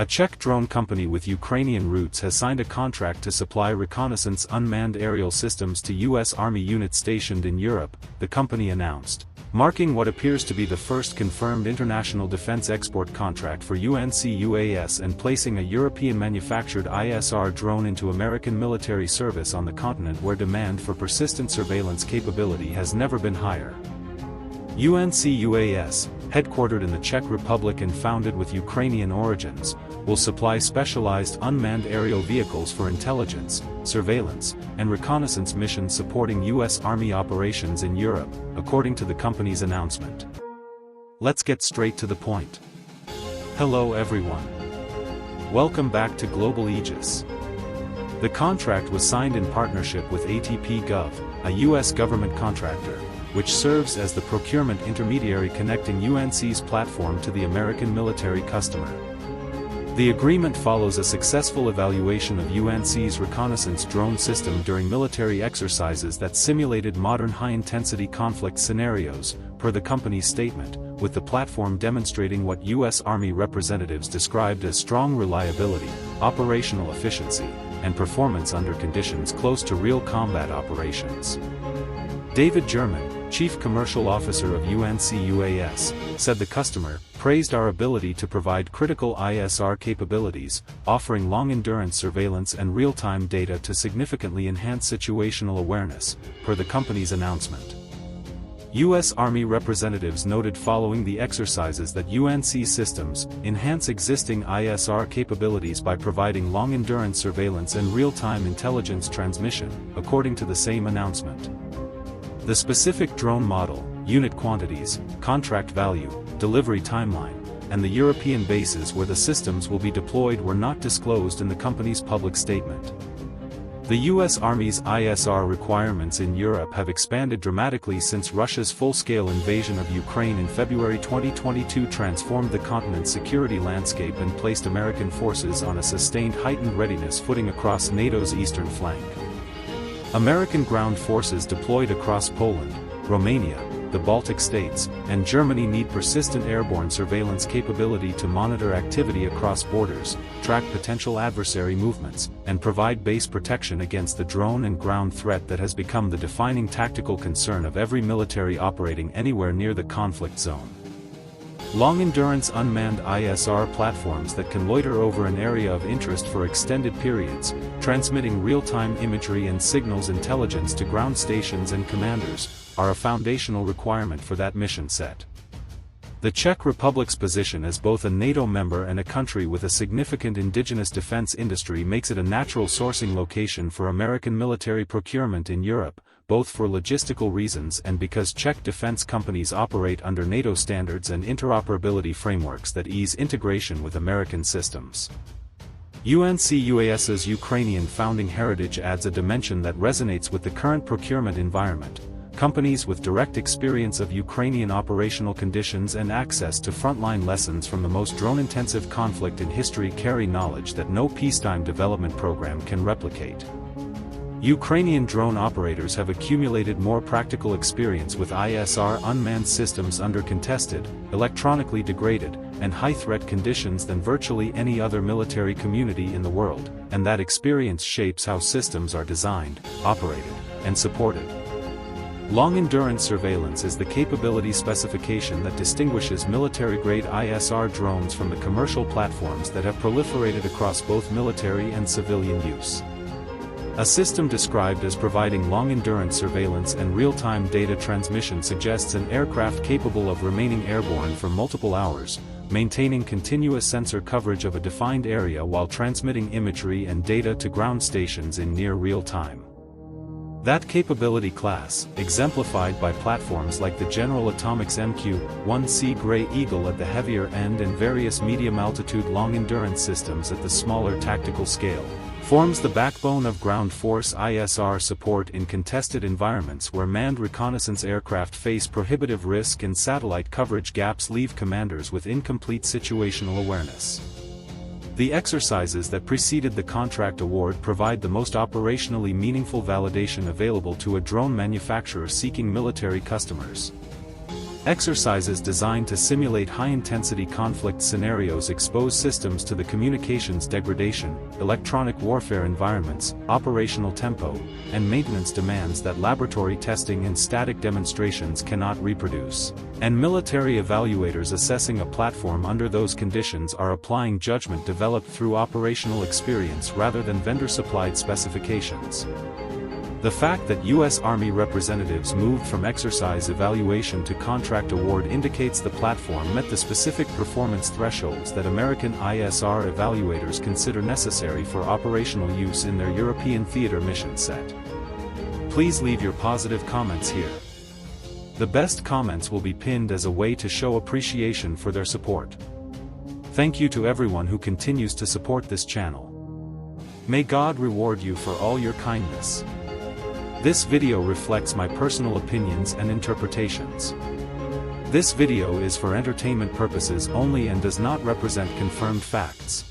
A Czech drone company with Ukrainian roots has signed a contract to supply reconnaissance unmanned aerial systems to U.S. Army units stationed in Europe, the company announced, marking what appears to be the first confirmed international defense export contract for UNC-UAS and placing a European-manufactured ISR drone into American military service on the continent where demand for persistent surveillance capability has never been higher. UNC-UAS, headquartered in the Czech Republic and founded with Ukrainian origins, will supply specialized unmanned aerial vehicles for intelligence, surveillance, and reconnaissance missions supporting U.S. Army operations in Europe, according to the company's announcement. Let's get straight to the point. Hello everyone. Welcome back to Global Aegis. The contract was signed in partnership with ATP Gov, a U.S. government contractor, which serves as the procurement intermediary connecting UNC's platform to the American military customer. The agreement follows a successful evaluation of UNC's reconnaissance drone system during military exercises that simulated modern high-intensity conflict scenarios, per the company's statement, with the platform demonstrating what U.S. Army representatives described as strong reliability, operational efficiency, and performance under conditions close to real combat operations. David German, Chief Commercial Officer of UNC-UAS, said the customer praised our ability to provide critical ISR capabilities, offering long-endurance surveillance and real-time data to significantly enhance situational awareness, per the company's announcement. U.S. Army representatives noted following the exercises that UNC systems enhance existing ISR capabilities by providing long-endurance surveillance and real-time intelligence transmission, according to the same announcement. The specific drone model, unit quantities, contract value, delivery timeline, and the European bases where the systems will be deployed were not disclosed in the company's public statement. The U.S. Army's ISR requirements in Europe have expanded dramatically since Russia's full-scale invasion of Ukraine in February 2022 transformed the continent's security landscape and placed American forces on a sustained heightened readiness footing across NATO's eastern flank. American ground forces deployed across Poland, Romania, the Baltic states, and Germany need persistent airborne surveillance capability to monitor activity across borders, track potential adversary movements, and provide base protection against the drone and ground threat that has become the defining tactical concern of every military operating anywhere near the conflict zone. Long-endurance unmanned ISR platforms that can loiter over an area of interest for extended periods, transmitting real-time imagery and signals intelligence to ground stations and commanders, are a foundational requirement for that mission set. The Czech Republic's position as both a NATO member and a country with a significant indigenous defense industry makes it a natural sourcing location for American military procurement in Europe, both for logistical reasons and because Czech defense companies operate under NATO standards and interoperability frameworks that ease integration with American systems. UNC-UAS's Ukrainian founding heritage adds a dimension that resonates with the current procurement environment. Companies with direct experience of Ukrainian operational conditions and access to frontline lessons from the most drone-intensive conflict in history carry knowledge that no peacetime development program can replicate. Ukrainian drone operators have accumulated more practical experience with ISR unmanned systems under contested, electronically degraded, and high-threat conditions than virtually any other military community in the world, and that experience shapes how systems are designed, operated, and supported. Long-endurance surveillance is the capability specification that distinguishes military-grade ISR drones from the commercial platforms that have proliferated across both military and civilian use. A system described as providing long-endurance surveillance and real-time data transmission suggests an aircraft capable of remaining airborne for multiple hours, maintaining continuous sensor coverage of a defined area while transmitting imagery and data to ground stations in near real time. That capability class, exemplified by platforms like the General Atomics MQ-1C Grey Eagle at the heavier end and various medium-altitude long-endurance systems at the smaller tactical scale, forms the backbone of ground force ISR support in contested environments where manned reconnaissance aircraft face prohibitive risk and satellite coverage gaps leave commanders with incomplete situational awareness. The exercises that preceded the contract award provide the most operationally meaningful validation available to a drone manufacturer seeking military customers. Exercises designed to simulate high-intensity conflict scenarios expose systems to the communications degradation, electronic warfare environments, operational tempo, and maintenance demands that laboratory testing and static demonstrations cannot reproduce. And military evaluators assessing a platform under those conditions are applying judgment developed through operational experience rather than vendor-supplied specifications. The fact that U.S. Army representatives moved from exercise evaluation to contract award indicates the platform met the specific performance thresholds that American ISR evaluators consider necessary for operational use in their European theater mission set. Please leave your positive comments here. The best comments will be pinned as a way to show appreciation for their support. Thank you to everyone who continues to support this channel. May God reward you for all your kindness. This video reflects my personal opinions and interpretations. This video is for entertainment purposes only and does not represent confirmed facts.